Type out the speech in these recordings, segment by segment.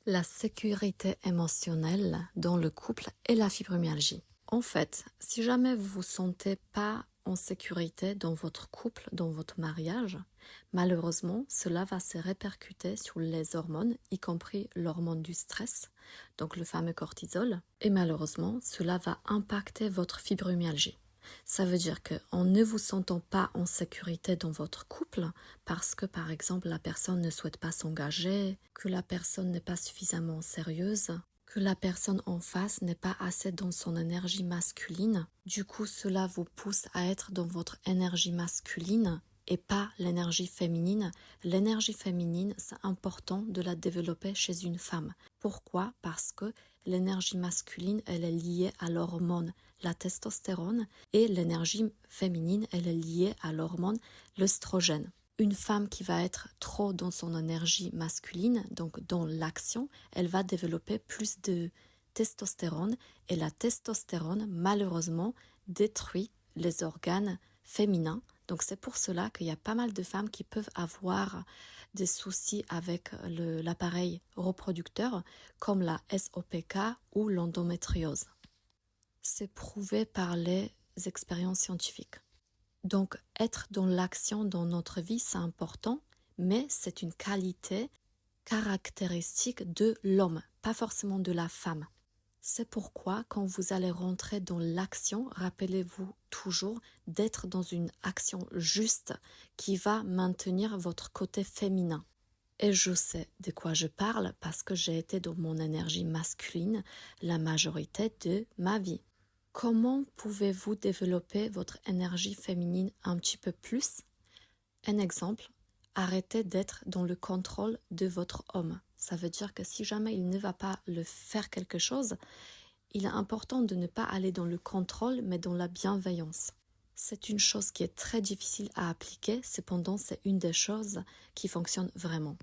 La sécurité émotionnelle dans le couple et la fibromyalgie. En fait, si jamais vous vous sentez pas en sécurité dans votre couple, dans votre mariage, malheureusement, cela va se répercuter sur les hormones, y compris l'hormone du stress, donc le fameux cortisol, et malheureusement, cela va impacter votre fibromyalgie. Ça veut dire qu'en ne vous sentant pas en sécurité dans votre couple, parce que par exemple la personne ne souhaite pas s'engager, que la personne n'est pas suffisamment sérieuse, que la personne en face n'est pas assez dans son énergie masculine, du coup cela vous pousse à être dans votre énergie masculine et pas l'énergie féminine. L'énergie féminine, c'est important de la développer chez une femme. Pourquoi? Parce que l'énergie masculine, elle est liée à l'hormone, la testostérone, et l'énergie féminine, elle est liée à l'hormone, l'œstrogène. Une femme qui va être trop dans son énergie masculine, donc dans l'action, elle va développer plus de testostérone, et la testostérone, malheureusement, détruit les organes féminins. Donc c'est pour cela qu'il y a pas mal de femmes qui peuvent avoir des soucis avec l'appareil reproducteur, comme la SOPK ou l'endométriose. C'est prouvé par les expériences scientifiques. Donc être dans l'action dans notre vie, c'est important, mais c'est une qualité caractéristique de l'homme, pas forcément de la femme. C'est pourquoi quand vous allez rentrer dans l'action, rappelez-vous toujours d'être dans une action juste qui va maintenir votre côté féminin. Et je sais de quoi je parle parce que j'ai été dans mon énergie masculine la majorité de ma vie. Comment pouvez-vous développer votre énergie féminine un petit peu plus? Un exemple, arrêtez d'être dans le contrôle de votre homme. Ça veut dire que si jamais il ne va pas le faire quelque chose, il est important de ne pas aller dans le contrôle, mais dans la bienveillance. C'est une chose qui est très difficile à appliquer, cependant c'est une des choses qui fonctionne vraiment.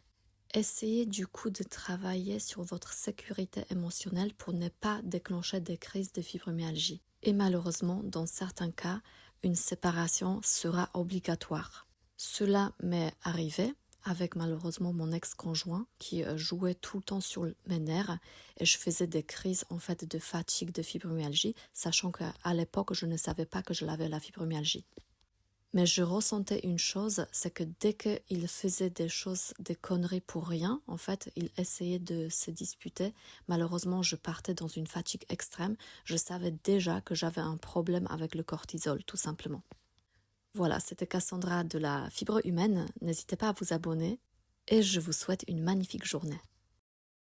Essayez du coup de travailler sur votre sécurité émotionnelle pour ne pas déclencher des crises de fibromyalgie. Et malheureusement, dans certains cas, une séparation sera obligatoire. Cela m'est arrivé avec malheureusement mon ex-conjoint qui jouait tout le temps sur mes nerfs et je faisais des crises en fait de fatigue, de fibromyalgie, sachant qu'à l'époque je ne savais pas que je l'avais la fibromyalgie. Mais je ressentais une chose, c'est que dès qu'il faisait des choses, des conneries pour rien, en fait, il essayait de se disputer. Malheureusement, je partais dans une fatigue extrême. Je savais déjà que j'avais un problème avec le cortisol, tout simplement. Voilà, c'était Cassandra de la Fibre Humaine. N'hésitez pas à vous abonner et je vous souhaite une magnifique journée.